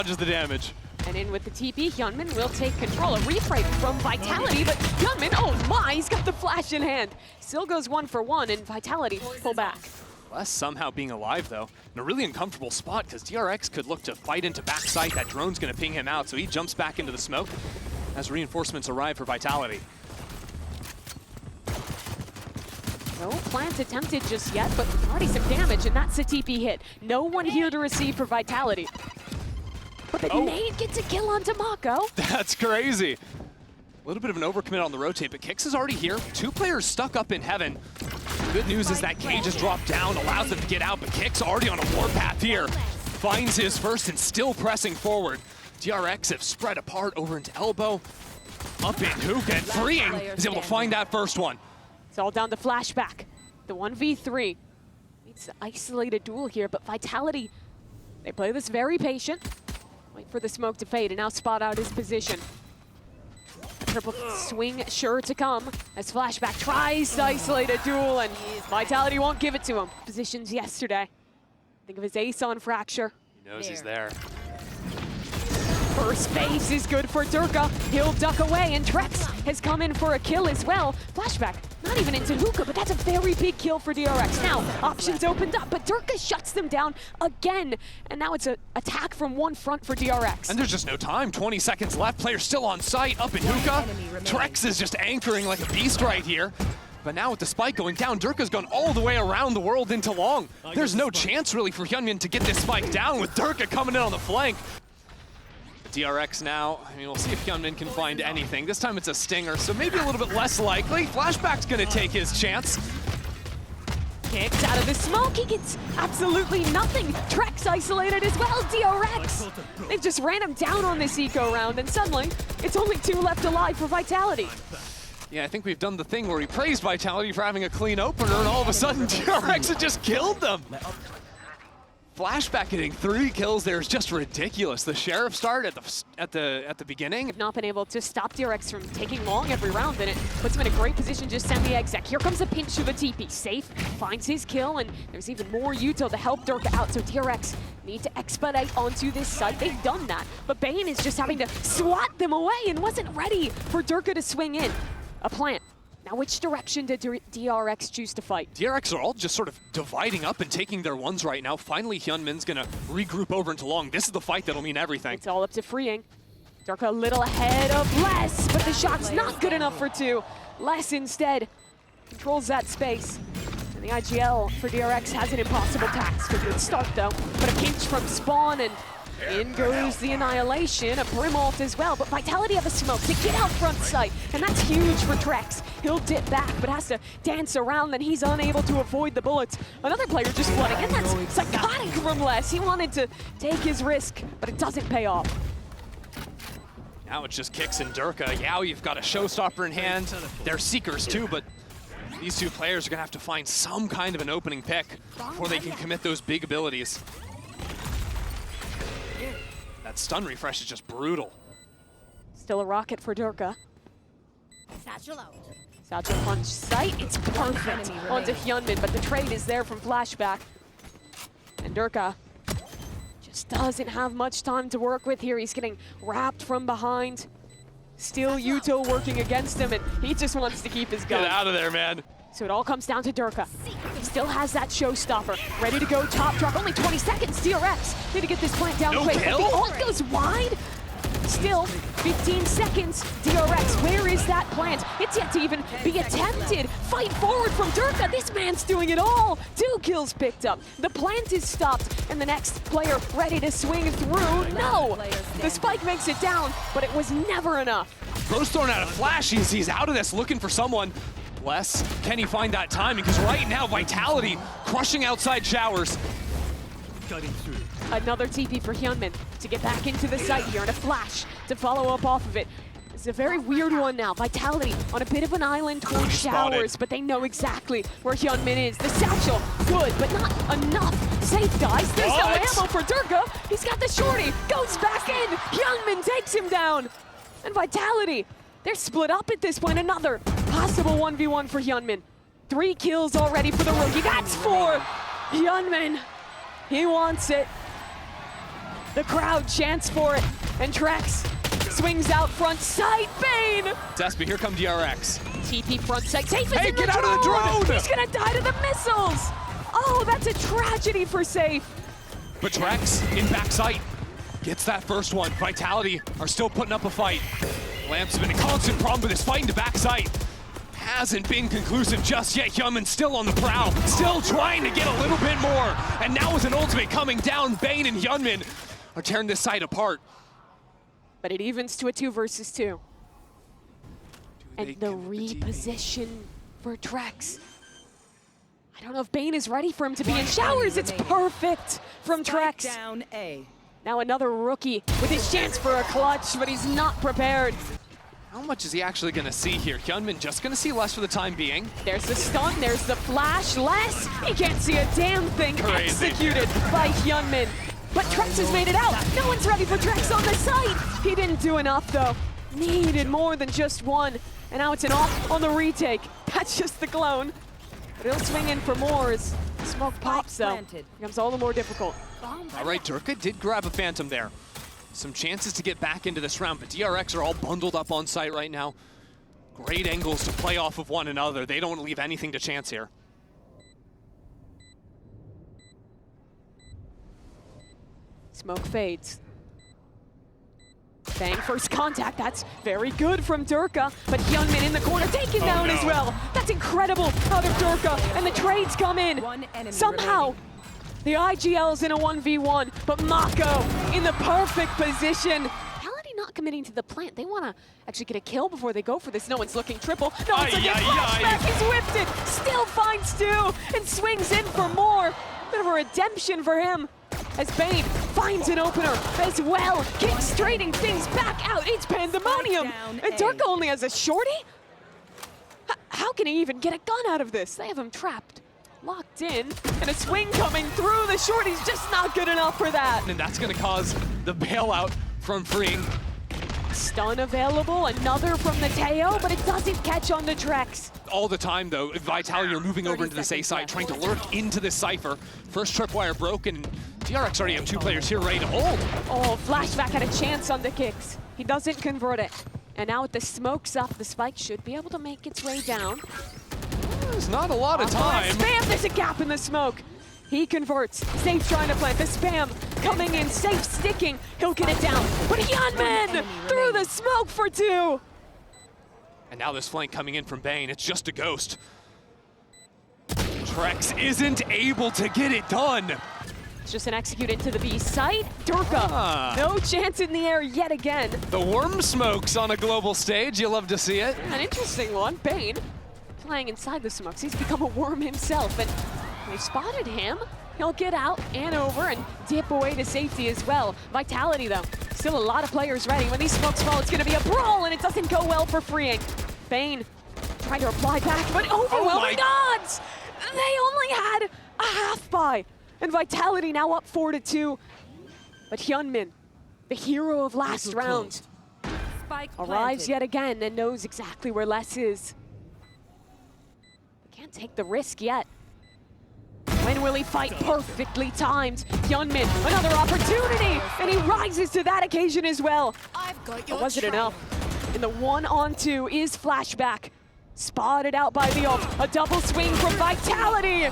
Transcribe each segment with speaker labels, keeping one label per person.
Speaker 1: dodges the damage.
Speaker 2: And in with the TP, Hyunmin will take control. A replay from Vitality, but Hyunmin, oh my, he's got the flash in hand. Still goes 1 for 1, and Vitality pull back.
Speaker 1: Less somehow being alive, though, in a really uncomfortable spot, because DRX could look to fight into backside. That drone's going to ping him out, so he jumps back into the smoke as reinforcements arrive for Vitality.
Speaker 2: No plant attempted just yet, but already some damage, and that's a TP hit. No one here to receive for Vitality. But the nade gets a kill onto Mako.
Speaker 1: That's crazy. A little bit of an overcommit on the rotate, but Kix is already here. 2 players stuck up in heaven. Good news is that Cage has dropped down, allows them to get out, but Kix already on a warpath here. Finds his first and still pressing forward. DRX have spread apart over into elbow. Up in hook, and Freeing is able to find that first one.
Speaker 2: It's all down to flashback. The 1v3. It's an isolated duel here, but Vitality, they play this very patient. Wait for the smoke to fade and now spot out his position. Triple swing sure to come as Flashback tries to isolate a duel, and Vitality won't give it to him. Positions yesterday. Think of his ace on Fracture.
Speaker 1: He knows he's there.
Speaker 2: First base is good for Durka. He'll duck away, and Trex has come in for a kill as well. Flashback, not even into hookah, but that's a very big kill for DRX. Now, options opened up, but Durka shuts them down again. And now it's an attack from one front for DRX.
Speaker 1: And there's just no time. 20 seconds left. Player still on site, up in hookah. Trex is just anchoring like a beast right here. But now with the spike going down, Durka's gone all the way around the world into long. There's no chance really for Hyunmin to get this spike down with Durka coming in on the flank. DRX now, I mean, we'll see if Hyunmin can find anything. This time it's a stinger, so maybe a little bit less likely. Flashback's gonna take his chance.
Speaker 2: Kicked out of the smoke, he gets absolutely nothing. Trex isolated as well, DRX. They've just ran him down on this eco round, and suddenly it's only 2 left alive for Vitality.
Speaker 1: Yeah, I think we've done the thing where we praised Vitality for having a clean opener, and all of a sudden DRX had just killed them. Flashback getting 3 kills there is just ridiculous. The Sheriff start at the beginning.
Speaker 2: Have not been able to stop DRX from taking long every round, and it puts him in a great position to send the exec. Here comes a pinch of a TP. Safe finds his kill, and there's even more Yuto to help Durka out, so DRX need to expedite onto this site. They've done that, but Bane is just having to swat them away and wasn't ready for Durka to swing in. A plant. Now, which direction did DRX choose to fight?
Speaker 1: DRX are all just sort of dividing up and taking their ones right now. Finally, Hyunmin's gonna regroup over into long. This is the fight that'll mean everything.
Speaker 2: It's all up to Freeing. Durka a little ahead of Les, but the shot's not good enough for 2. Les instead controls that space. And the IGL for DRX has an impossible task. A good start though, but a pinch from Spawn, and in goes the Annihilation, a Brim ult as well, but Vitality have a smoke to get out front sight, and that's huge for Trex. He'll dip back, but has to dance around, then he's unable to avoid the bullets. Another player just flooding, and that's psychotic from Les. He wanted to take his risk, but it doesn't pay off.
Speaker 1: Now it's just Kix and Durka. Yao, you've got a showstopper in hand. They're Seekers too, but these 2 players are gonna have to find some kind of an opening pick before they can commit those big abilities. That stun refresh is just brutal.
Speaker 2: Still a rocket for Durka.
Speaker 3: Satchel out.
Speaker 2: Satchel punch sight, it's perfect onto Hyunmin, but the trade is there from Flashback. And Durka just doesn't have much time to work with here. He's getting wrapped from behind. Still Yuto working against him, and he just wants to keep his gun.
Speaker 1: Get out of there, man.
Speaker 2: So it all comes down to Durka. He still has that showstopper. Ready to go top drop. Only 20 seconds. DRX need to get this plant down quick. But the ult goes wide. Still 15 seconds. DRX, where is that plant? It's yet to even be attempted. Fight forward from Durka. This man's doing it all. 2 kills picked up. The plant is stopped, and the next player ready to swing through. No! The spike makes it down, but it was never enough.
Speaker 1: Bro's throwing out a flash. He's out of this, looking for someone. Les, can he find that timing? Because right now, Vitality crushing outside showers.
Speaker 2: Another TP for Hyunmin to get back into the site here, and a flash to follow up off of it. It's a very weird one now. Vitality on a bit of an island towards showers, but they know exactly where Hyunmin is. The satchel, good, but not enough. Safe, guys. There's no ammo for Durka. He's got the shorty, goes back in. Hyunmin takes him down. And Vitality, they're split up at this point. Another possible 1v1 for Hyunmin. 3 kills already for the rookie. That's 4. Hyunmin, he wants it. The crowd chants for it, and Trex swings out front sight. Bane!
Speaker 1: Despi, here come DRX.
Speaker 2: TP front sight. Safe is
Speaker 1: Hey,
Speaker 2: in
Speaker 1: get
Speaker 2: the
Speaker 1: out of the drone!
Speaker 2: He's gonna die to the missiles! Oh, that's a tragedy for Safe.
Speaker 1: But Trex in backside gets that first one. Vitality are still putting up a fight. Lamp's been a constant problem with his fight into backside. Hasn't been conclusive just yet. Hyunmin still on the prowl, still trying to get a little bit more. And now with an ultimate coming down, Bane and Hyunmin are tearing this side apart.
Speaker 2: But it evens to a 2 versus 2. And the reposition for Trex. I don't know if Bane is ready for him to be in showers. It's perfect from Trex.
Speaker 4: Down A.
Speaker 2: Now another rookie with his chance for a clutch, but he's not prepared.
Speaker 1: How much is he actually going to see here? Hyunmin just going to see less for the time being.
Speaker 2: There's the stun, there's the flash, less. He can't see a damn thing.
Speaker 1: Crazy.
Speaker 2: Executed by Hyunmin. But Trex has made it out. No one's ready for Trex on the site. He didn't do enough though. Needed more than just one. And now it's an off on the retake. That's just the clone. But he'll swing in for more as smoke pops though. Becomes all the more difficult.
Speaker 1: All right, Durka did grab a Phantom there. Some chances to get back into this round, but DRX are all bundled up on site right now. Great angles to play off of one another. They don't leave anything to chance here.
Speaker 2: Smoke fades. Bang, first contact. That's very good from Durka, but Hyunmin in the corner taken down as well. That's incredible out of Durka, and the trades come in. Somehow, the IGL's in a 1v1, but Mako in the perfect position. Paladin not committing to the plant. They want to actually get a kill before they go for this. No one's looking triple. No one's looking flashback. He's whipped it. Still finds 2 and swings in for more. Bit of a redemption for him as Bane finds an opener as well. Keeps trading things back out. It's pandemonium. And Durka only has a shorty? How can he even get a gun out of this? They have him trapped. Locked in, and a swing coming through. The shorty's just not good enough for that.
Speaker 1: And that's going to cause the bailout from freeing.
Speaker 2: Stun available, another from the Teo, but it doesn't catch on the Trex.
Speaker 1: All the time, though, Vitality are moving over into this A side, trying to lurk into this Cypher. First tripwire broken, and DRX already have 2 players here ready to hold.
Speaker 2: Oh, Flashback had a chance on the kicks. He doesn't convert it. And now with the smokes up, the spike should be able to make its way down.
Speaker 1: There's not a lot of time.
Speaker 2: Spam, there's a gap in the smoke. He converts. Safe trying to plant the spam. Coming in, Safe sticking. He'll get it down. But Hyunmin through the smoke for 2.
Speaker 1: And now this flank coming in from Bane. It's just a ghost. Trex isn't able to get it done.
Speaker 2: It's just an execute into the B site. Durka, no chance in the air yet again.
Speaker 1: The worm smokes on a global stage. You love to see it.
Speaker 2: An interesting one. Bane playing inside the smokes. He's become a worm himself, and they spotted him. He'll get out and over and dip away to safety as well. Vitality, though, still a lot of players ready. When these smokes fall, it's going to be a brawl, and it doesn't go well for freeing. Bane trying to reply back, but overwhelming odds! They only had a half buy, and Vitality now up 4-2. But Hyunmin, the hero of last round, arrives yet again and knows exactly where Les is. Can't take the risk yet. When will he fight? Perfectly timed. Hyunmin, another opportunity, and he rises to that occasion as well.
Speaker 3: I've got your
Speaker 2: But was it enough? And the 1-on-2 is Flashback. Spotted out by the ult. A double swing from Vitality.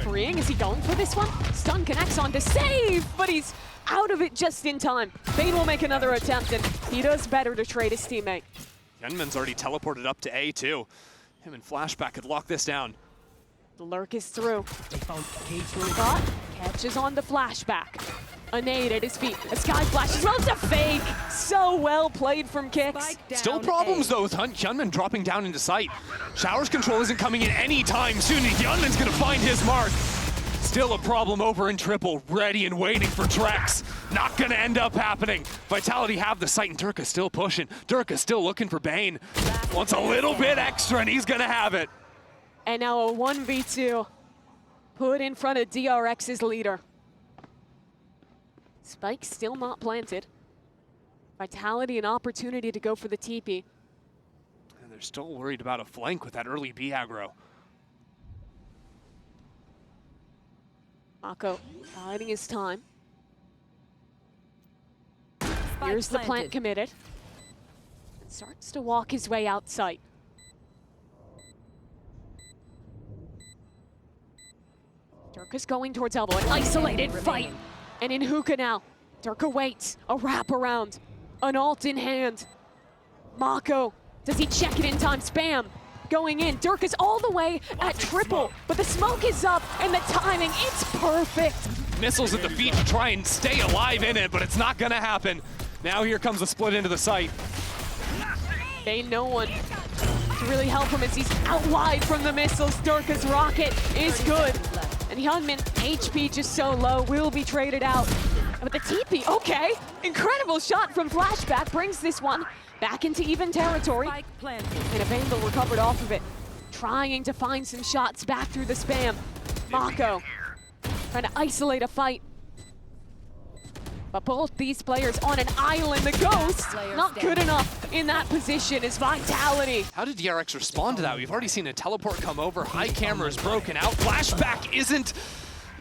Speaker 2: Freeing, is he going for this one? Stun connects on to save, but he's out of it just in time. Bane will make another attempt, and he does better to trade his teammate.
Speaker 1: Hyunmin's already teleported up to A too. Him and Flashback could lock this down.
Speaker 2: The lurk is through. Got catches on the Flashback. A nade at his feet. A sky flash as well. It's a fake. So well played from Kicks.
Speaker 1: Still problems though with Hyunmin dropping down into sight. Showers control isn't coming in anytime soon, and Hyunmin's gonna find his mark. Still a problem over in triple, ready and waiting for Trex. Not gonna end up happening. Vitality have the sight, and Durka still pushing. Durka still looking for Bane. Wants a little bit extra, and he's gonna have it.
Speaker 2: And now a 1v2 put in front of DRX's leader. Spike still not planted. Vitality an opportunity to go for the TP.
Speaker 1: And they're still worried about a flank with that early B aggro.
Speaker 2: Mako biding his time. Here's the plant committed. And starts to walk his way outside. Durka's going towards elbow, an isolated fight. And in hookah now, Durka waits, a wraparound, an ult in hand. Mako, does he check it in time? Spam, going in. Durka's all the way at triple, but the smoke is up and the timing, it's perfect.
Speaker 1: Missiles at the feet to try and stay alive in it, but it's not gonna happen. Now here comes the split into the site.
Speaker 2: Ain't no one to really help him as he's out wide from the missiles. Durka's rocket is good. And Hyunmin, HP just so low, will be traded out. But the TP, okay. Incredible shot from Flashback, brings this one back into even territory. And a Vandal recovered off of it. Trying to find some shots back through the spam. Mako trying to isolate a fight. But both these players on an island. The Ghost, not good enough in that position is Vitality.
Speaker 1: How did DRX respond to that? We've already seen a teleport come over. High camera is broken out. Flashback isn't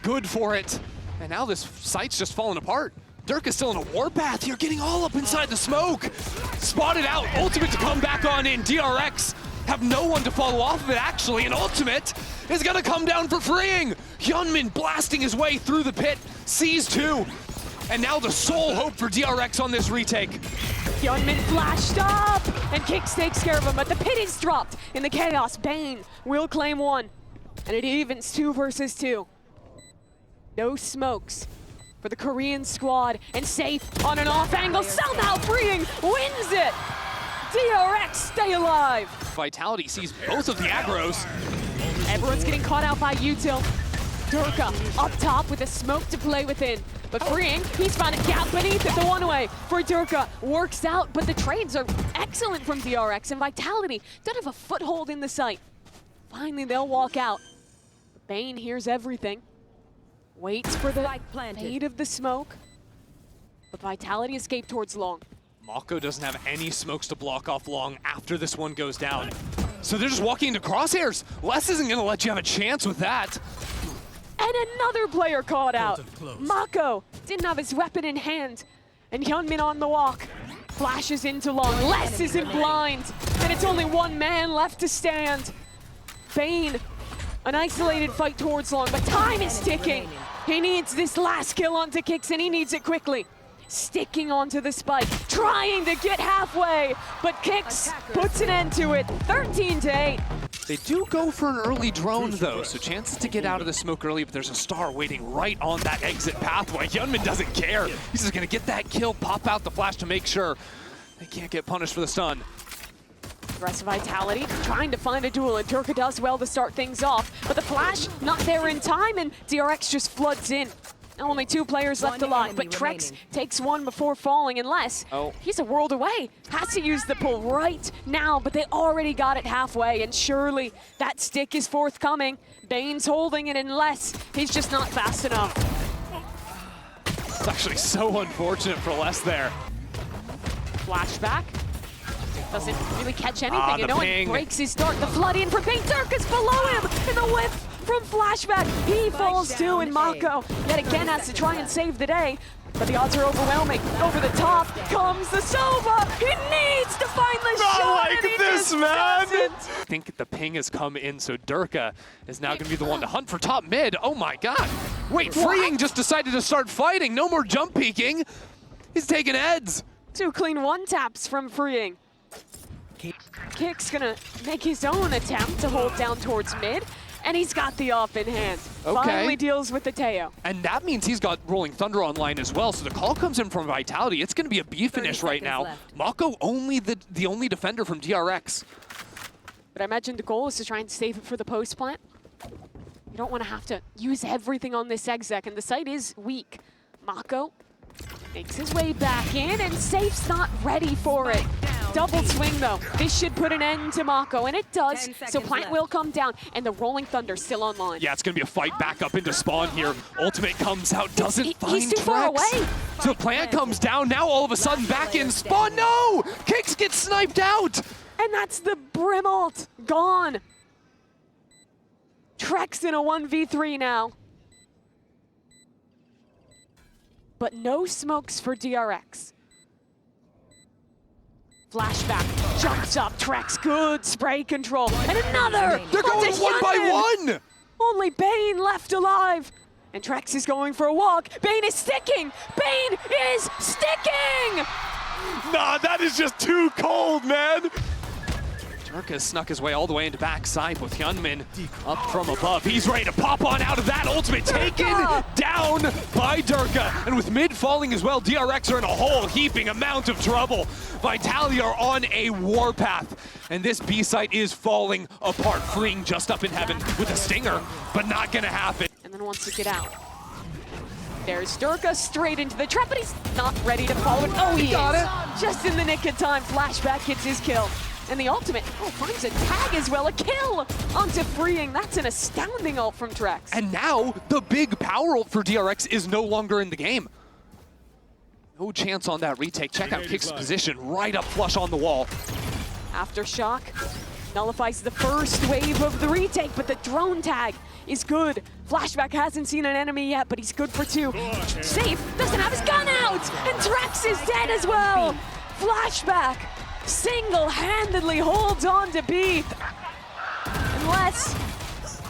Speaker 1: good for it. And now this site's just falling apart. Dirk is still in a warpath here, getting all up inside the smoke. Spotted out, ultimate to come back on in. DRX have no one to follow off of it, actually. And ultimate is gonna come down for freeing. Hyunmin blasting his way through the pit, sees two. And now the sole hope for DRX on this retake.
Speaker 2: Hyunmin flashed up, and Kicks takes care of him, but the pit is dropped in the chaos. Bane will claim one, and it evens 2 versus 2. No smokes for the Korean squad, and safe on an off angle, somehow freeing, wins it! DRX stay alive!
Speaker 1: Vitality sees both of the aggros.
Speaker 2: Everyone's getting caught out by Util. Durka up top with a smoke to play within. But freeing, he's found a gap beneath it. The one-way for Durka works out, but the trades are excellent from DRX, and Vitality don't have a foothold in the site. Finally, they'll walk out. Bane hears everything. Waits for the fade of the smoke. But Vitality escaped towards Long.
Speaker 1: Mako doesn't have any smokes to block off Long after this one goes down. So they're just walking into crosshairs. Les isn't gonna let you have a chance with that.
Speaker 2: And another player caught out. Mako didn't have his weapon in hand. And Hyunmin on the walk. Flashes into Long. Les isn't blind. And it's only one man left to stand. Bane, an isolated fight towards Long, but time is ticking. He needs this last kill onto Kicks, and he needs it quickly. Sticking onto the spike, trying to get halfway, but Kicks puts an end to it, 13-8.
Speaker 1: They do go for an early drone though, so chances to get out of the smoke early, but there's a star waiting right on that exit pathway. Hyunmin doesn't care. He's just gonna get that kill, pop out the flash to make sure they can't get punished for the stun.
Speaker 2: Rest of Vitality trying to find a duel, and Durka does well to start things off, but the flash not there in time, and DRX just floods in. Only 2 players left alive, but Trex takes one before falling, unless he's a world away. Has to use the pull right now, but they already got it halfway, and surely that stick is forthcoming. Bane's holding it, unless he's just not fast enough.
Speaker 1: It's actually so unfortunate for Les there.
Speaker 2: Flashback. Doesn't really catch anything, and no
Speaker 1: ping.
Speaker 2: one breaks his start. The flood in for Bane. Durka's below him, and the whip from Flashback. He falls too, and Mako yet again has to try and save the day. But the odds are overwhelming. Over the top comes the Sova. He needs to find the shot.
Speaker 1: Like this, man. I think the ping has come in, so Durka is now going to be the one to hunt for top mid. Oh my god. Wait, Freeing just decided to start fighting. No more jump peeking. He's taking heads. 2
Speaker 2: clean one-taps from Freeing. Kick's gonna make his own attempt to hold down towards mid, and he's got the off in hand. Finally deals with the Teo.
Speaker 1: And that means he's got Rolling Thunder online as well, so the call comes in from Vitality. It's gonna be a B finish right now. Mako only the only defender from DRX.
Speaker 2: But I imagine the goal is to try and save it for the post plant. You don't want to have to use everything on this exec, and the site is weak. Mako makes his way back in, and Safe's not ready for it. Double swing though. This should put an end to Mako, and it does. So plant will come down, and the Rolling Thunder still online.
Speaker 1: Yeah, it's gonna be a fight back up into spawn here. Ultimate comes out, doesn't find
Speaker 2: He's too
Speaker 1: Trex.
Speaker 2: far away.
Speaker 1: So plant comes down, now all of a sudden back in spawn. No! Kicks gets sniped out!
Speaker 2: And that's the Brim ult gone. Trex in a 1v3 now. But no smokes for DRX. Flashback, jumps up, Trex, good spray control, and another!
Speaker 1: They're going
Speaker 2: onto
Speaker 1: one by
Speaker 2: Hyunmin.
Speaker 1: one!
Speaker 2: Only Bane left alive. And Trex is going for a walk. Bane is sticking! Bane is sticking!
Speaker 1: Nah, that is just too cold, man! Durka snuck his way all the way into backside with Hyunmin up from above. He's ready to pop on out of that ultimate, taken down by Durka. And with mid falling as well, DRX are in a whole heaping amount of trouble. Vitality are on a warpath, and this B site is falling apart, freeing just up in heaven with a stinger, but not gonna happen.
Speaker 2: And then wants to get out. There's Durka straight into the trap, but he's not ready to follow it. Oh, he got it! Just in the nick of time, Flashback gets his kill. And the ultimate, finds a tag as well, a kill onto freeing. That's an astounding ult from Trex.
Speaker 1: And now, the big power ult for DRX is no longer in the game. No chance on that retake. Check out Kick's position, right up flush on the wall.
Speaker 2: Aftershock nullifies the first wave of the retake, but the drone tag is good. Flashback hasn't seen an enemy yet, but he's good for two. Safe, doesn't have his gun out, and Trex is dead as well. Flashback single-handedly holds on to B. Unless,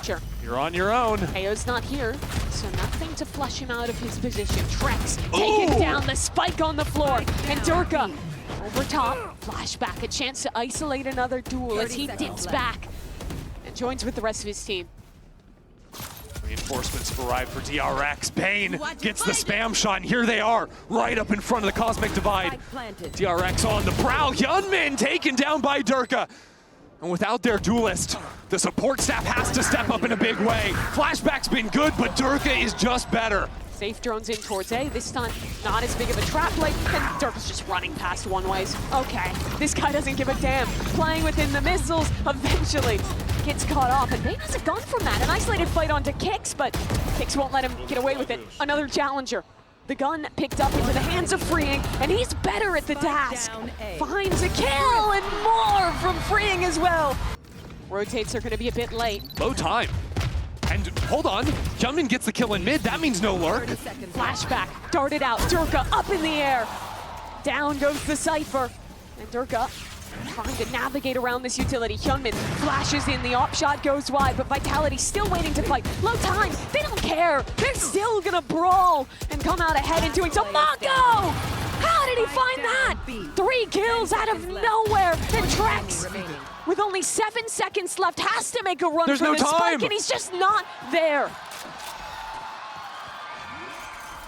Speaker 2: sure.
Speaker 1: You're on your own.
Speaker 2: Ayo's not here, so nothing to flush him out of his position. Trex taking down the spike on the floor, and Durka over top. Flashback, a chance to isolate another duel as he dips back and joins with the rest of his team.
Speaker 1: Reinforcements have arrived for DRX. Bane gets the spam shot, and here they are, right up in front of the Cosmic Divide. DRX on the prowl. Hyunmin taken down by Durka. And without their duelist, the support staff has to step up in a big way. Flashback's been good, but Durka is just better.
Speaker 2: Safe drones in towards A, this time not as big of a trap play, and Durka's just running past one-ways. Okay, this guy doesn't give a damn. Playing within the missiles, eventually gets caught off, and Bane has a gun from that. An isolated fight onto Kix, but Kix won't let him get away with it. Another challenger. The gun picked up into the hands of freeing, and he's better at the task. Finds a kill, and more from freeing as well. Rotates are gonna be a bit late.
Speaker 1: Low time. And hold on, Hyunmin gets the kill in mid, that means no lurk.
Speaker 2: Flashback, darted out, Durka up in the air. Down goes the Cypher, and Durka trying to navigate around this utility. Hyunmin flashes in, the op shot goes wide, but Vitality still waiting to fight. Low time, they don't care. They're still gonna brawl and come out ahead in doing so. Mako! How did he find that? 3 kills out of nowhere, and Trex, with only 7 seconds left, has to make a run for the spike, and he's just not there.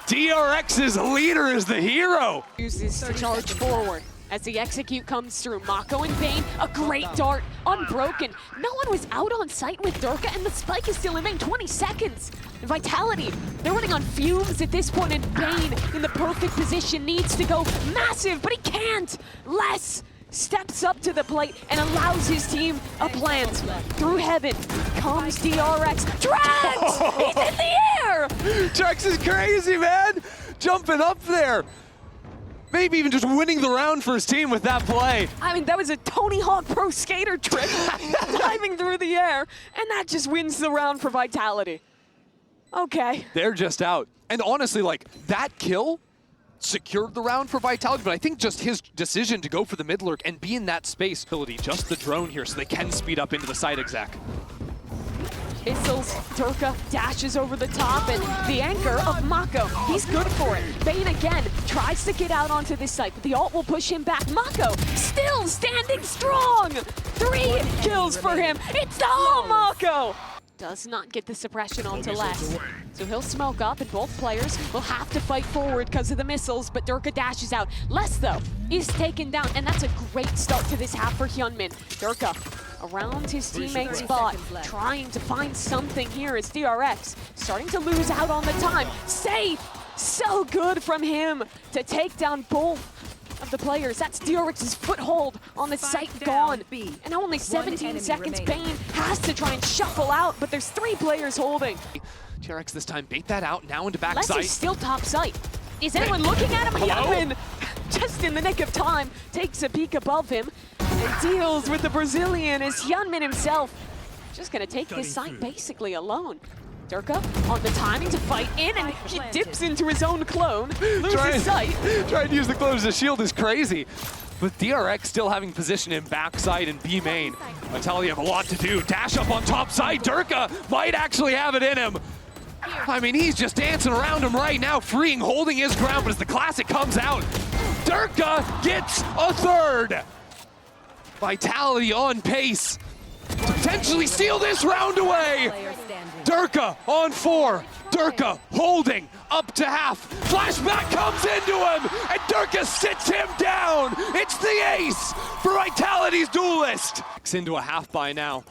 Speaker 1: DRX's leader is the hero.
Speaker 2: Uses to charge forward. As the execute comes through, Mako and Bane, a great dart, unbroken. No one was out on site with Durka, and the spike is still in vain, 20 seconds. And Vitality, they're running on fumes at this point, and Bane in the perfect position needs to go massive, but he can't. Les steps up to the plate and allows his team a plant. Through heaven comes DRX. Trex! He's in the air!
Speaker 1: Trex is crazy, man! Jumping up there. Maybe even just winning the round for his team with that play.
Speaker 2: I mean, that was a Tony Hawk Pro Skater trick, diving through the air, and that just wins the round for Vitality. Okay.
Speaker 1: They're just out. And honestly, like, that kill secured the round for Vitality, but I think just his decision to go for the mid lurk and be in that space, just the drone here so they can speed up into the side exec.
Speaker 2: Missiles, Durka dashes over the top, and the anchor of Mako, he's good for it. Bane again tries to get out onto this site, but the ult will push him back. Mako still standing strong! 3 kills for him. It's all Mako! Does not get the suppression onto Les. So he'll smoke up, and both players will have to fight forward because of the missiles, but Durka dashes out. Les, though, is taken down, and that's a great start to this half for Hyunmin. Durka around his teammate's spot, trying to find something here as DRX starting to lose out on the time. Safe! So good from him to take down both of the players. That's DRX's foothold on the site gone. And now only 17 seconds. Bane has to try and shuffle out, but there's 3 players holding.
Speaker 1: DRX this time bait that out, now into back
Speaker 2: Les
Speaker 1: site.
Speaker 2: is still top site. Is anyone looking at him? Hyunmin, just in the nick of time, takes a peek above him and deals with the Brazilian as Hyunmin himself just gonna take this site basically alone. Durka on the timing to fight in, and he dips into his own clone, loses sight.
Speaker 1: Trying to use the clone as a shield is crazy. with DRX still having position in backside and B main. Vitality have a lot to do. Dash up on top side. Durka might actually have it in him. I mean, he's just dancing around him right now, freeing, holding his ground, but as the classic comes out, Durka gets a third. Vitality on pace to potentially steal this round away. Durka on 4. Durka holding up to half. Flashback comes into him, and Durka sits him down. It's the ace for Vitality's duelist. It's into a half by now.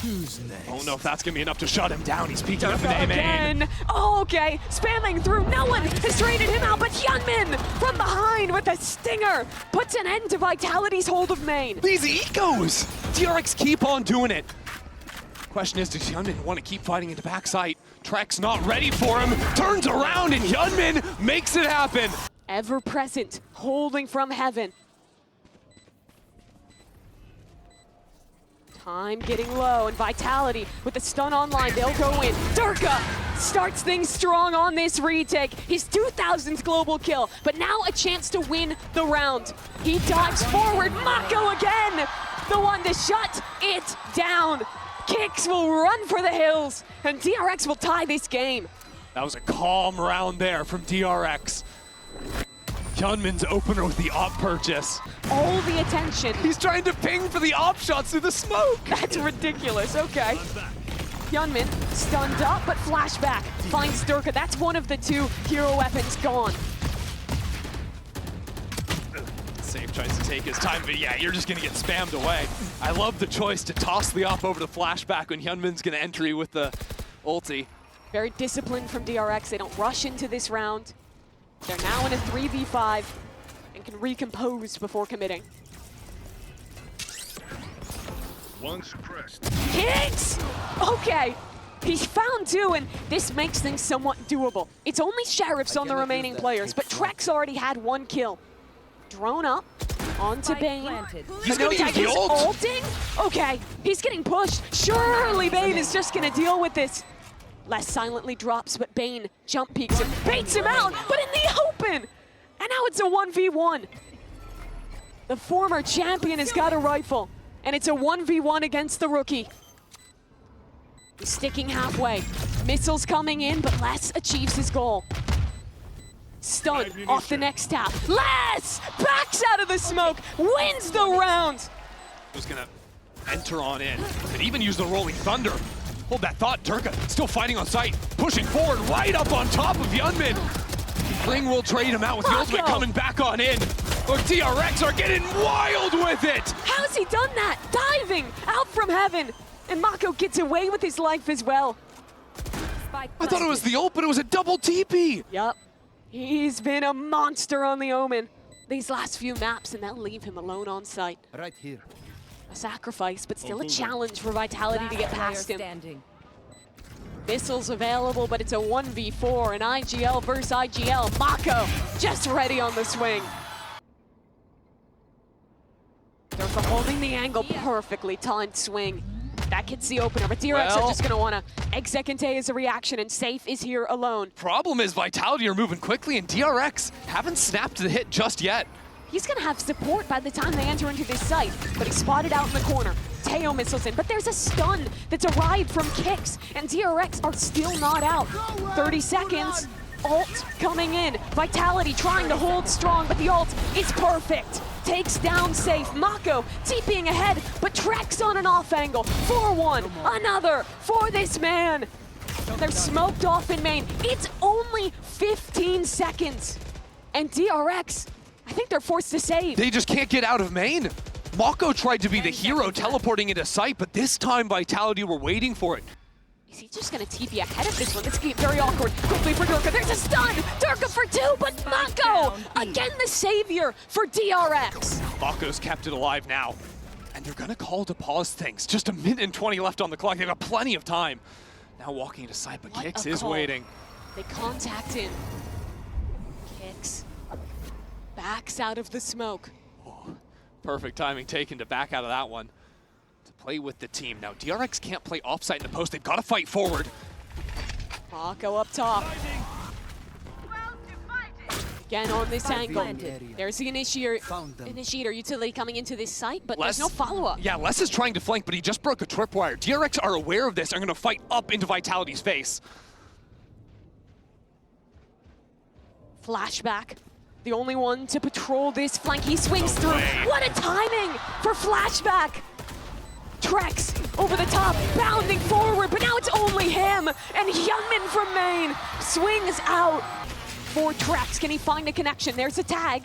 Speaker 4: Who's next?
Speaker 1: I don't know if that's going to be enough to shut him down. He's peeking up in A main.
Speaker 2: Again. Oh, okay. Spamming through. No one has traded him out, but Hyunmin from behind with a stinger puts an end to Vitality's hold of main.
Speaker 1: These ecos! DRX keep on doing it. Question is, does Hyunmin want to keep fighting into backside? Trek's not ready for him. Turns around and Hyunmin makes it happen.
Speaker 2: Ever present, holding from heaven. Time getting low, and Vitality with the stun online, they'll go in. Durka starts things strong on this retake. His 2000th global kill, but now a chance to win the round. He dives forward, Mako again, the one to shut it down. Kicks will run for the hills, and DRX will tie this game.
Speaker 1: That was a calm round there from DRX. Hyunmin's opener with the op purchase.
Speaker 2: All the attention.
Speaker 1: He's trying to ping for the op shots through the smoke.
Speaker 2: That's ridiculous, okay. Hyunmin stunned up, but flashback finds Durka. That's one of the 2 hero weapons gone.
Speaker 1: Safe tries to take his time, but yeah, you're just gonna get spammed away. I love the choice to toss the op over to flashback when Hyunmin's gonna enter with the ulti.
Speaker 2: Very disciplined from DRX. They don't rush into this round. They're now in a 3v5 and can recompose before committing.
Speaker 4: One suppressed.
Speaker 2: Kicks! Okay, he's found 2, and this makes things somewhat doable. It's only Sheriffs on the remaining players, but Trek's already had 1 kill. Drone up, onto Bane.
Speaker 1: He's gonna use the ult.
Speaker 2: Ulting? Okay, he's getting pushed. Surely Bane is just gonna deal with this. Les silently drops, but Bane jump peeks and baits him out, but in the open! And now it's a 1v1. The former champion has got a rifle, and it's a 1v1 against the rookie. He's sticking halfway. Missiles coming in, but Les achieves his goal. Stun off the next tap. Les backs out of the smoke, wins the round.
Speaker 1: Who's gonna enter on in, and even use the Rolling Thunder. Hold that thought, Durka still fighting on site, pushing forward right up on top of Hyunmin. Ring will trade him out with the ultimate coming back on in. Look, DRX are getting wild with it.
Speaker 2: How's he done that? Diving out from heaven. And Mako gets away with his life as well.
Speaker 1: I thought it was the ult, but it was a double TP.
Speaker 2: Yup. He's been a monster on the Omen these last few maps, and they'll leave him alone on site.
Speaker 4: Right here.
Speaker 2: A sacrifice, but still a challenge for Vitality to get past him. Missiles available, but it's a 1v4, and IGL versus IGL. Mako just ready on the swing. Durka holding the angle, perfectly timed swing. That gets the opener, but DRX are just gonna wanna execute as a reaction, and Safe is here alone.
Speaker 1: Problem is Vitality are moving quickly, and DRX haven't snapped the hit just yet.
Speaker 2: He's gonna have support by the time they enter into this site, but he's spotted out in the corner. Teo missiles in, but there's a stun that's arrived from Kicks, and DRX are still not out. 30 seconds, ult coming in. Vitality trying to hold strong, but the ult is perfect. Takes down Safe. Mako TPing ahead, but Trek's on an off angle. 4-1, another for this man. They're smoked off in main. It's only 15 seconds, and DRX, I think they're forced to save.
Speaker 1: They just can't get out of main. Mako tried to be the hero teleporting into sight, but this time Vitality were waiting for it.
Speaker 2: Is he just gonna TP ahead of this one? This could get very awkward. Quickly for Durka, there's a stun! Durka for 2, but Mako! Again the savior for DRX.
Speaker 1: Mako's kept it alive now. And they're gonna call to pause things. Just a minute and 20 left on the clock. They've got plenty of time. Now walking into sight, but Kicks is waiting.
Speaker 2: They contact him. Kicks backs out of the smoke.
Speaker 1: Oh, perfect timing taken to back out of that one. To play with the team. Now DRX can't play offside in the post. They've got to fight forward.
Speaker 2: Mako up top. Again on this angle. There's the initiator utility coming into this site, but there's no follow-up.
Speaker 1: Yeah, Les is trying to flank, but he just broke a tripwire. DRX are aware of this. Are going to fight up into Vitality's face.
Speaker 2: Flashback. The only one to patrol this flank. He swings through. What a timing for Flashback. Trex over the top, bounding forward, but now it's only him. And Hyunmin from Maine swings out for Trex. Can he find a connection? There's a tag,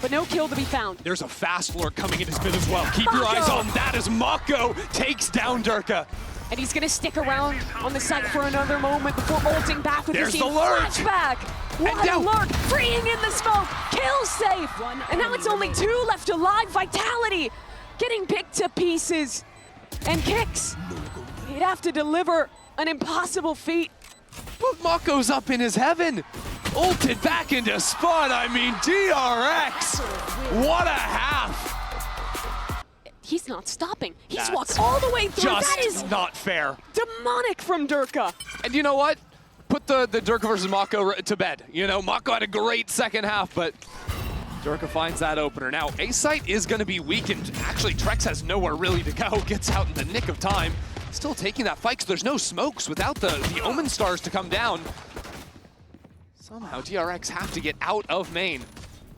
Speaker 2: but no kill to be found.
Speaker 1: There's a fast lurk coming in his mid as well. Keep your eyes on that as Mako takes down Durka.
Speaker 2: And he's gonna stick around on the site for another moment before ulting back with
Speaker 1: There's
Speaker 2: his team.
Speaker 1: the lurk.
Speaker 2: Flashback! What a lurk! Freeing in the smoke! Kill safe! And now it's only 2 left alive. Vitality getting picked to pieces. And Kicks, he'd have to deliver an impossible feat.
Speaker 1: But Mako's up in his heaven. Ulted back into Spud. I mean, DRX. What a half.
Speaker 2: He's not stopping. He's walked all the way through.
Speaker 1: Just
Speaker 2: that is
Speaker 1: not fair.
Speaker 2: demonic from Durka.
Speaker 1: And you know what? Put the Durka versus Mako to bed. You know, Mako had a great second half, but Durka finds that opener. Now, A-Site is going to be weakened. Actually, Trex has nowhere really to go. Gets out in the nick of time. Still taking that fight because there's no smokes without the Omen Stars to come down. Somehow, DRX have to get out of main.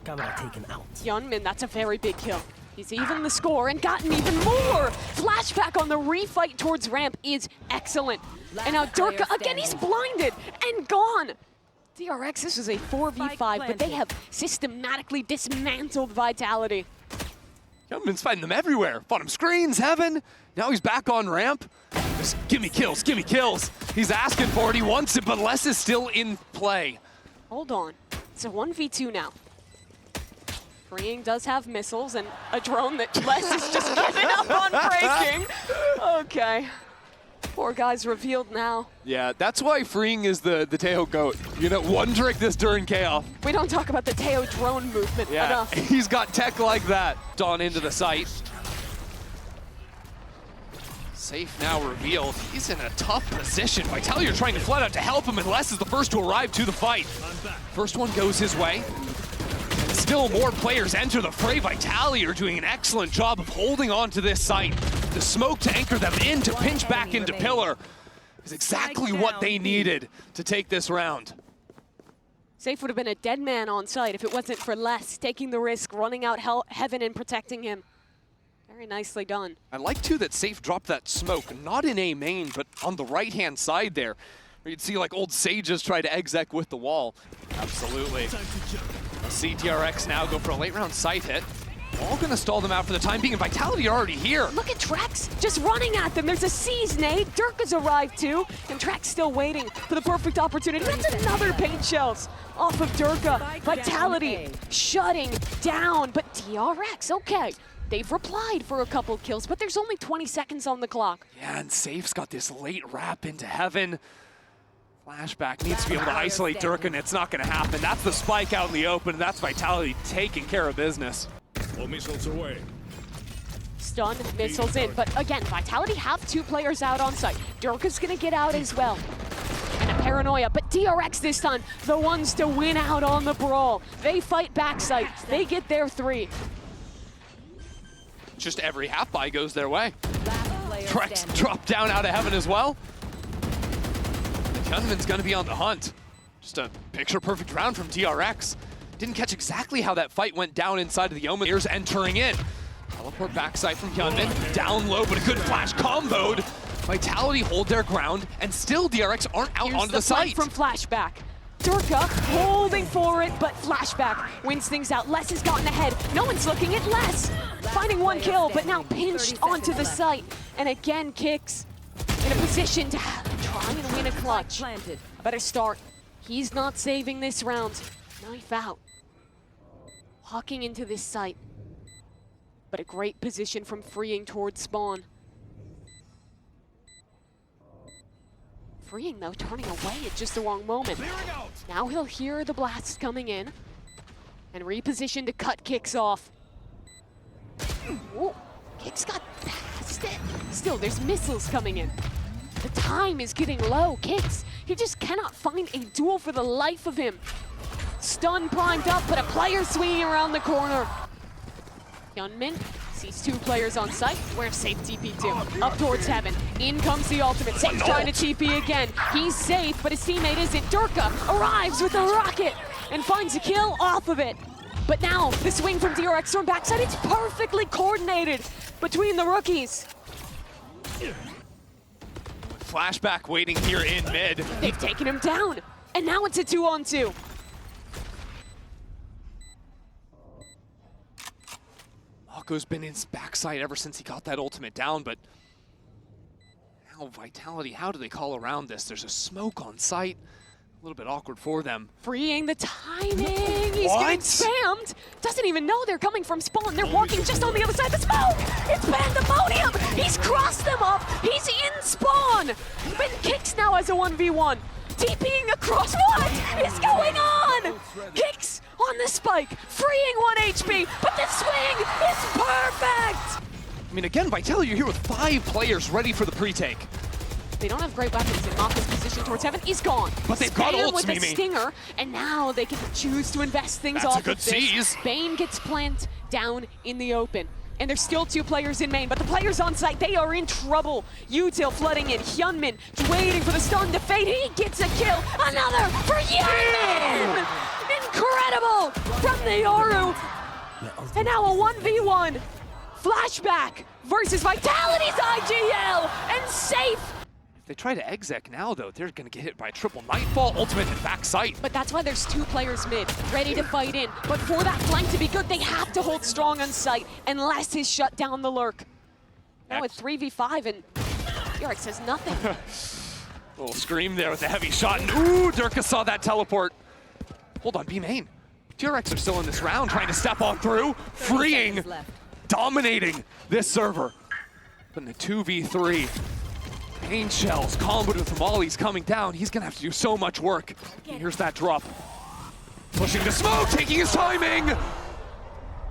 Speaker 5: Camera taken out.
Speaker 2: Hyunmin, that's a very big kill. He's even the score and gotten even more. Flashback on the refight towards ramp is excellent. And now Durka, again, he's blinded and gone. DRX, this is a 4v5, but they have systematically dismantled Vitality.
Speaker 1: Hyunmin's fighting them everywhere. Fought him screens, heaven. Now he's back on ramp. Just give me kills, give me kills. He's asking for it, he wants it, but Les is still in play.
Speaker 2: Hold on, it's a 1v2 now. Freeing does have missiles and a drone that Les is just giving up on breaking. Okay, poor guy's revealed now.
Speaker 1: Yeah, that's why Freeing is the Teo GOAT. You know, one trick this during Chaos.
Speaker 2: We don't talk about the Teo drone movement enough.
Speaker 1: He's got tech like that. Dawn into the site. Safe now revealed. He's in a tough position. Vitality are trying to flood out to help him, and Les is the first to arrive to the fight. First one goes his way. And still more players enter the fray. Vitality are doing an excellent job of holding on to this site. The smoke to anchor them in to pinch back into Pillar is exactly what they needed to take this round.
Speaker 2: Safe would have been a dead man on site if it wasn't for Les taking the risk, running out heaven and protecting him. Very nicely done.
Speaker 1: I like, too, that Safe dropped that smoke, not in A main, but on the right-hand side there, where you'd see, like, old Sages try to exec with the wall. Absolutely. See DRX now go for a late-round site hit. All going to stall them out for the time being, and Vitality are already here.
Speaker 2: Look at Trex just running at them. There's a seize nade. Durka's arrived, too, and Trex still waiting for the perfect opportunity. That's another paint shells off of Durka. Vitality shutting down, but DRX, okay. They've replied for a couple kills, but there's only 20 seconds on the clock.
Speaker 1: Yeah, and Safe's got this late wrap into heaven. Flashback needs to be able to isolate Durka, and it's not going to happen. That's the spike out in the open, and that's Vitality taking care of business.
Speaker 4: All missiles away.
Speaker 2: Stun, missiles in, but again, Vitality have 2 players out on site. Durka's going to get out as well. And a paranoia, but DRX this time, the ones to win out on the brawl. They fight backside. They get their 3.
Speaker 1: Just every half buy goes their way. Trex dropped down out of heaven as well. Hyunmin's gonna be on the hunt. Just a picture-perfect round from DRX. Didn't catch exactly how that fight went down inside of the Omen. Here's entering in. Teleport backside from Hyunmin. Down low, but a good flash comboed. Vitality hold their ground, and still DRX aren't out onto the site.
Speaker 2: From Flashback. Durka holding for it, but Flashback wins things out. Les has gotten ahead. No one's looking at Les. Finding 1 kill, but now pinched onto the site. And again, Kicks in a position to try and win a clutch. A better start. He's not saving this round. Knife out. Walking into this site. But a great position from Freeing towards spawn. Freeing, though, turning away at just the wrong moment. Now he'll hear the blasts coming in and reposition to cut Kicks off. Ooh, Kicks got past it. Still, there's missiles coming in. The time is getting low. Kicks, he just cannot find a duel for the life of him. Stun primed up, but a player swinging around the corner. Hyunmin sees two players on site. Where's Safe TP2? Up towards Heaven. In comes the ultimate. Safe's trying to TP again. He's safe, but his teammate isn't. Durka arrives with a rocket and finds a kill off of it. But now, the swing from DRX from backside, it's perfectly coordinated between the rookies.
Speaker 1: Flashback waiting here in mid.
Speaker 2: They've taken him down, and now it's a 2-on-2.
Speaker 1: Mako's been in his backside ever since he got that ultimate down, but now Vitality, how do they call around this? There's a smoke on site. A little bit awkward for them.
Speaker 2: Freeing the timing. He's getting spammed. Doesn't even know they're coming from spawn. They're walking just on the other side of the smoke. It's Pandemonium. He's crossed them up. He's in spawn. But Kicks now has a 1v1. TPing across. What is going on? Kicks on the spike, freeing 1 HP, but the swing is perfect.
Speaker 1: I mean, again, Vitality, you're here with 5 players ready for the pre-take.
Speaker 2: They don't have great weapons in Mako's position towards Heaven. He's gone.
Speaker 1: But they've got ults,
Speaker 2: with a
Speaker 1: Mimi.
Speaker 2: Stinger, and now they can choose to invest things
Speaker 1: That's
Speaker 2: off
Speaker 1: a good
Speaker 2: of this.
Speaker 1: seize.
Speaker 2: Bane gets plant down in the open. And there's still 2 players in main, but the players on site, they are in trouble. Util flooding in. Hyunmin waiting for the stun to fade. He gets a kill. Another for Hyunmin! Incredible from the Yoru. And now a 1v1. Flashback versus Vitality's IGL and Safe.
Speaker 1: If they try to exec now, though, they're going to get hit by a triple Nightfall, ultimate, and backside.
Speaker 2: But that's why there's 2 players mid, ready to fight in. But for that flank to be good, they have to hold strong on site, unless he shut down the lurk. Now with 3v5, and DRX says nothing.
Speaker 1: Little scream there with the heavy shot, and ooh, Durka saw that teleport. Hold on, B main. DRX are still in this round, trying to step on through, freeing, dominating this server. But in a 2v3, Pain Shells, comboed with the mollies coming down. He's gonna have to do so much work. And here's that drop. Pushing the smoke, taking his timing!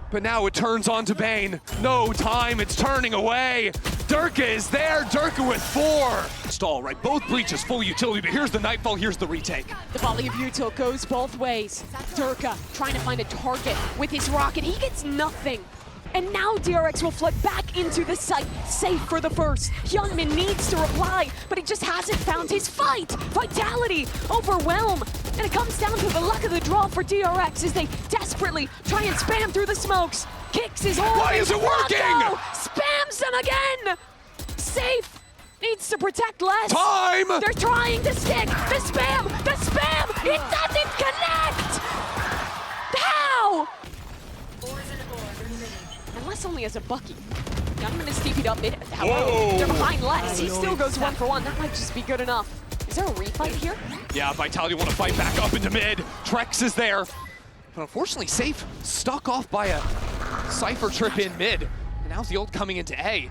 Speaker 1: But now it turns on to Bane. No time, it's turning away. Durka is there, Durka with 4. Stall, right? Both breaches, full utility, but here's the Nightfall, here's the retake.
Speaker 2: The volley of Util goes both ways. Durka trying to find a target with his rocket. He gets nothing. And now DRX will flood back into the site, safe for the first. Hyunmin needs to reply, but he just hasn't found his fight. Vitality, overwhelm. And it comes down to the luck of the draw for DRX as they desperately try and spam through the smokes. Kicks his holding.
Speaker 1: Why is it working?
Speaker 2: Mako spams them again. Safe needs to protect less.
Speaker 1: Time!
Speaker 2: They're trying to stick. The spam, it doesn't connect. How? Unless only as a Bucky. Youngman is TP'd up mid. However, they're behind less. He still goes 1 for 1. That might just be good enough. Is there a refight here? Yeah,
Speaker 1: Vitality want to fight back up into mid. Trex is there. But unfortunately, Safe stuck off by a Cypher trip in mid. And now the ult coming into A.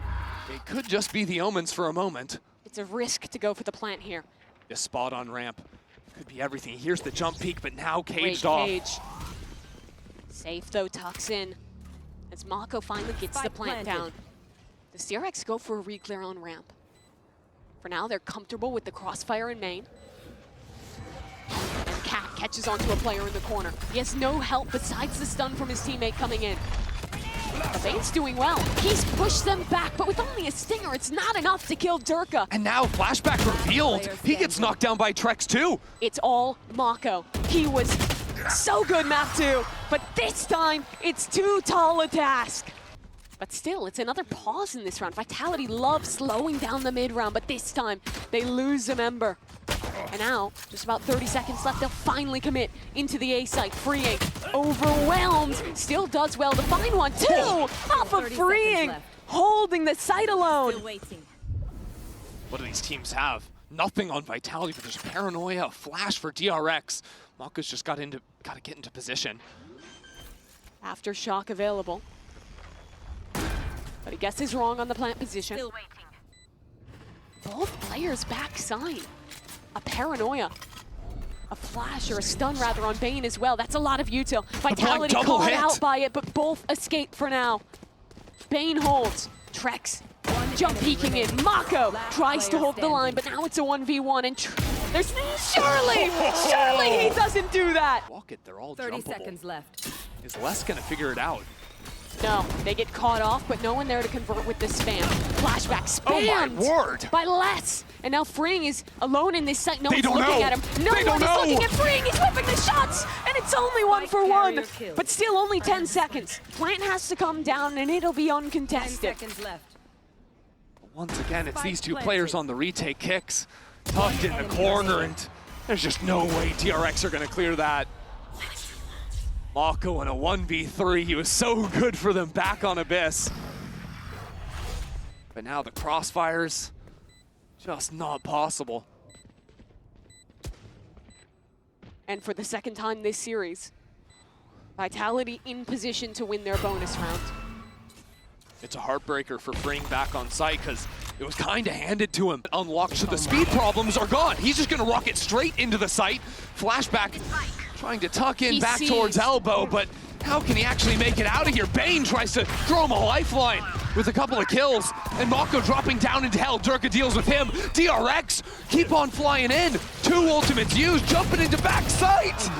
Speaker 1: It could just be the omens for a moment.
Speaker 2: It's a risk to go for the plant here.
Speaker 1: This spot on ramp could be everything. Here's the jump peak, but now caged
Speaker 2: Great
Speaker 1: off.
Speaker 2: cage. Safe though, tucks in. As Mako finally gets the plant down. Does DRX go for a re-clear on ramp? For now, they're comfortable with the crossfire in main. And Cat catches onto a player in the corner. He has no help besides the stun from his teammate coming in. The Bane's doing well. He's pushed them back, but with only a stinger, it's not enough to kill Durka.
Speaker 1: And now flashback revealed. He gets knocked down by Trex too.
Speaker 2: It's all Mako. He was so good map 2, but this time it's too tall a task. But still, it's another pause in this round. Vitality loves slowing down the mid round, but this time they lose a member. And now, just about 30 seconds left, they'll finally commit into the A site, freeing. Overwhelmed, still does well to find one. 2 off of freeing, holding the site alone.
Speaker 1: What do these teams have? Nothing on Vitality, but there's paranoia, a flash for DRX. Mako's just gotta get into position.
Speaker 2: Aftershock available. But he guesses wrong on the plant position. Both players backside. A paranoia. A flash or a stun rather on Bane as well. That's a lot of util. Vitality caught out by it, but both escape for now. Bane holds. Trex jump peeking in. Mako tries to hold the line, but now it's a 1v1 and There's surely he doesn't do that.
Speaker 1: Walk it, they're all
Speaker 3: 30
Speaker 1: jumpable.
Speaker 3: seconds left.
Speaker 1: Is Les gonna figure it out?
Speaker 2: No, they get caught off, but no one there to convert with the spam. Flashback spammed
Speaker 1: Oh my word!
Speaker 2: by Les. And now Freeing is alone in this site. No
Speaker 1: They
Speaker 2: one's
Speaker 1: don't
Speaker 2: looking
Speaker 1: know.
Speaker 2: at him. No
Speaker 1: They
Speaker 2: one
Speaker 1: don't
Speaker 2: is
Speaker 1: know.
Speaker 2: looking at Freeing. He's whipping the shots, and it's only 1-for-1.
Speaker 3: carrier killed.
Speaker 2: But still only 10 seconds. Plant has to come down, and it'll be
Speaker 3: 10
Speaker 2: uncontested.
Speaker 3: seconds left.
Speaker 1: Once again, it's these two
Speaker 3: planted.
Speaker 1: players on the retake kicks, tucked in the corner, and there's just no way DRX are gonna clear that. Mako in a 1v3, he was so good for them back on Abyss. But now the crossfires, just not possible.
Speaker 2: And for the second time this series, Vitality in position to win their bonus round.
Speaker 1: It's a heartbreaker for Freeing back on site because it was kind of handed to him. Unlocked, so the speed problems are gone. He's just gonna rocket straight into the site. Flashback, trying to tuck in
Speaker 2: He
Speaker 1: back
Speaker 2: sees.
Speaker 1: towards elbow, but how can he actually make it out of here? Bane tries to throw him a lifeline with a couple of kills, and Mako dropping down into hell. Durka deals with him. DRX keep on flying in. 2 ultimates used, jumping into back site.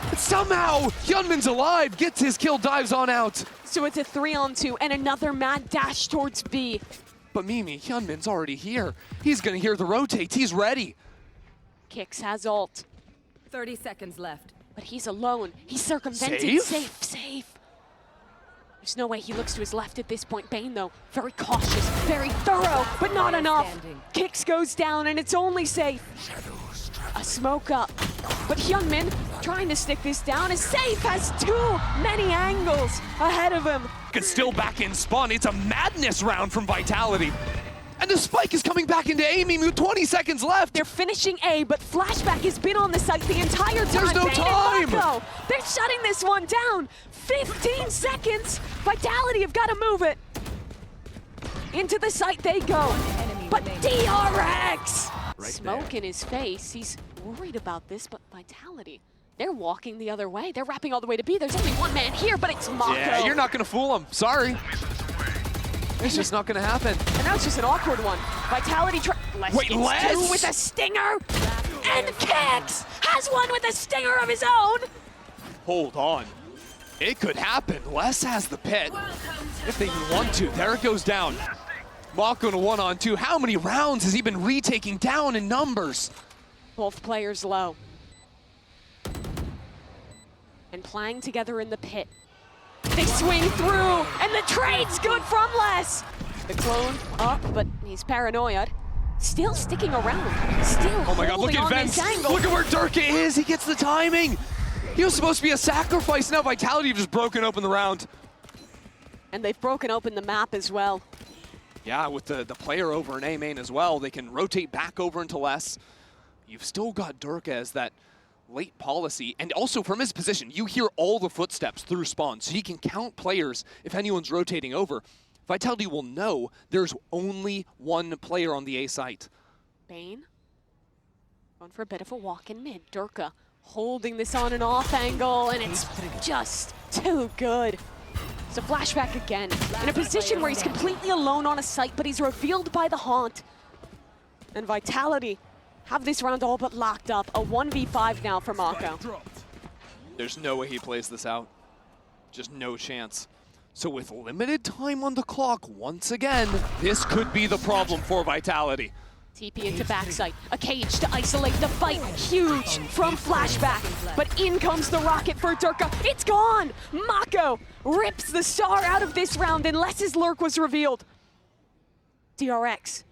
Speaker 1: But somehow, Hyunmin's alive, gets his kill, dives on out.
Speaker 2: So it's a 3-on-2 and another mad dash towards B.
Speaker 1: But Mimi, Hyunmin's already here. He's gonna hear the rotates, he's ready.
Speaker 2: Kicks has ult,
Speaker 3: 30 seconds left.
Speaker 2: but he's alone. He's circumvented.
Speaker 1: Safe?
Speaker 2: Safe. There's no way he looks to his left at this point. Bane, though, very cautious, very thorough, but not enough.
Speaker 3: Standing.
Speaker 2: Kicks goes down, and it's only safe. A smoke up. But Hyunmin, trying to stick this down, is safe, has too many angles ahead of him.
Speaker 1: It's still back in spawn. It's a madness round from Vitality. And the spike is coming back into Amy with 20 seconds left.
Speaker 2: They're finishing A, but Flashback has been on the site the entire time.
Speaker 1: There's no
Speaker 2: Bane
Speaker 1: time.
Speaker 2: and Mako, they're shutting this one down. 15 seconds. Vitality have got to move it. Into the site they go. But DRX! Smoke in his face. He's worried about this, but Vitality, they're walking the other way. They're wrapping all the way to B. There's only one man here, but it's Mako.
Speaker 1: Yeah, you're not gonna fool him. Sorry. It's just not gonna happen.
Speaker 2: And now it's just an awkward one. Vitality
Speaker 1: Wait,
Speaker 2: gets
Speaker 1: Les?
Speaker 2: 2 with a stinger. And Kix has one with a stinger of his own.
Speaker 1: Hold on. It could happen. Les has the pit. If they want to. There it goes down. Mako in a 1-on-2. How many rounds has he been retaking down in numbers?
Speaker 2: Both players low. And playing together in the pit. They swing through, and the trade's good from Les. The clone up, but he's paranoid. Still sticking around. Still
Speaker 1: Oh my god, look
Speaker 2: holding
Speaker 1: at
Speaker 2: on
Speaker 1: Vence.
Speaker 2: this angle.
Speaker 1: Look at where Durka is. He gets the timing. He was supposed to be a sacrifice. Now Vitality have just broken open the round.
Speaker 2: And they've broken open the map as well.
Speaker 1: Yeah, with the player over in A main as well, they can rotate back over into Les. You've still got Durka as that late policy, and also from his position, you hear all the footsteps through spawn, so he can count players if anyone's rotating over. Vitality will know there's only one player on the A site.
Speaker 2: Bane going for a bit of a walk in mid. Durka holding this on and off angle, and it's just too good. So Flashback again, in a position where he's completely alone on a site, but he's revealed by the haunt. And Vitality have this round all but locked up. A 1v5 now for Mako.
Speaker 1: There's no way he plays this out. Just no chance. So with limited time on the clock, once again, this could be the problem for Vitality.
Speaker 2: TP into backside, a cage to isolate the fight, huge from Flashback, but in comes the rocket for Durka, it's gone! Mako rips the star out of this round unless his lurk was revealed. DRX,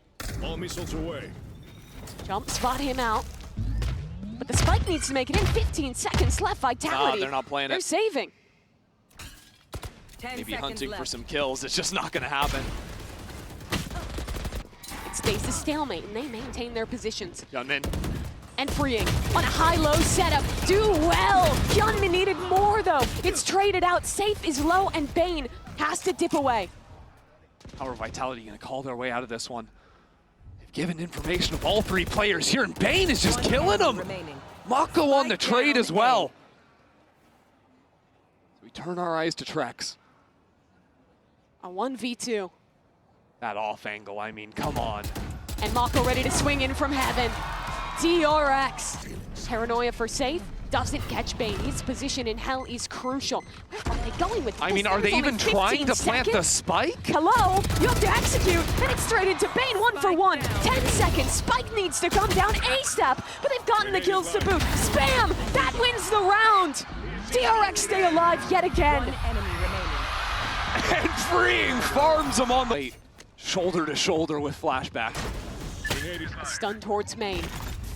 Speaker 4: All missiles away.
Speaker 2: jump spot him out, but the spike needs to make it in, 15 seconds left, Vitality.
Speaker 1: They're not playing
Speaker 2: They're
Speaker 1: it.
Speaker 2: saving.
Speaker 3: 10
Speaker 1: Maybe
Speaker 3: seconds
Speaker 1: hunting
Speaker 3: left.
Speaker 1: for some kills, it's just not gonna happen.
Speaker 2: It stays a stalemate and they maintain their positions.
Speaker 1: Hyunmin,
Speaker 2: And Freeing on a high-low setup. Do well. Hyunmin needed more, though. It's traded out. Safe is low, and Bane has to dip away.
Speaker 1: how are Vitality gonna call their way out of this one? They've given information of all 3 players here, and Bane is just killing them.
Speaker 3: Remaining.
Speaker 1: Mako on the
Speaker 3: Spike
Speaker 1: trade
Speaker 3: down
Speaker 1: as well.
Speaker 3: A.
Speaker 1: We turn our eyes to Trex.
Speaker 2: A 1v2.
Speaker 1: That off angle, I mean, come on.
Speaker 2: And Mako ready to swing in from heaven. DRX. Paranoia for safe. Doesn't catch Bane. His position in hell is crucial. Where are they going with this?
Speaker 1: I mean, are they
Speaker 2: There's only
Speaker 1: even trying to
Speaker 2: 15
Speaker 1: plant the
Speaker 2: seconds.
Speaker 1: spike?
Speaker 2: Hello? You have to execute, and it's straight into Bane, 1 for 1. 10 seconds. Spike needs to come down ASAP, but they've gotten the kills to boot. Spam! That wins the round! DRX stay alive yet again.
Speaker 3: One enemy remaining.
Speaker 1: And freeing farms him on the shoulder to shoulder with flashback.
Speaker 2: Stun towards main.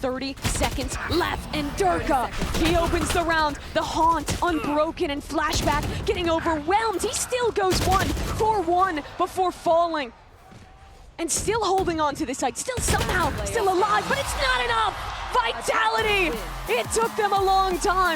Speaker 2: 30 seconds left, and Durka, he opens the round. The Haunt, unbroken, and flashback getting overwhelmed. He still goes 1 for 1 before falling. And still holding on to the site, still somehow still alive, but it's not enough! Vitality! It took them a long time.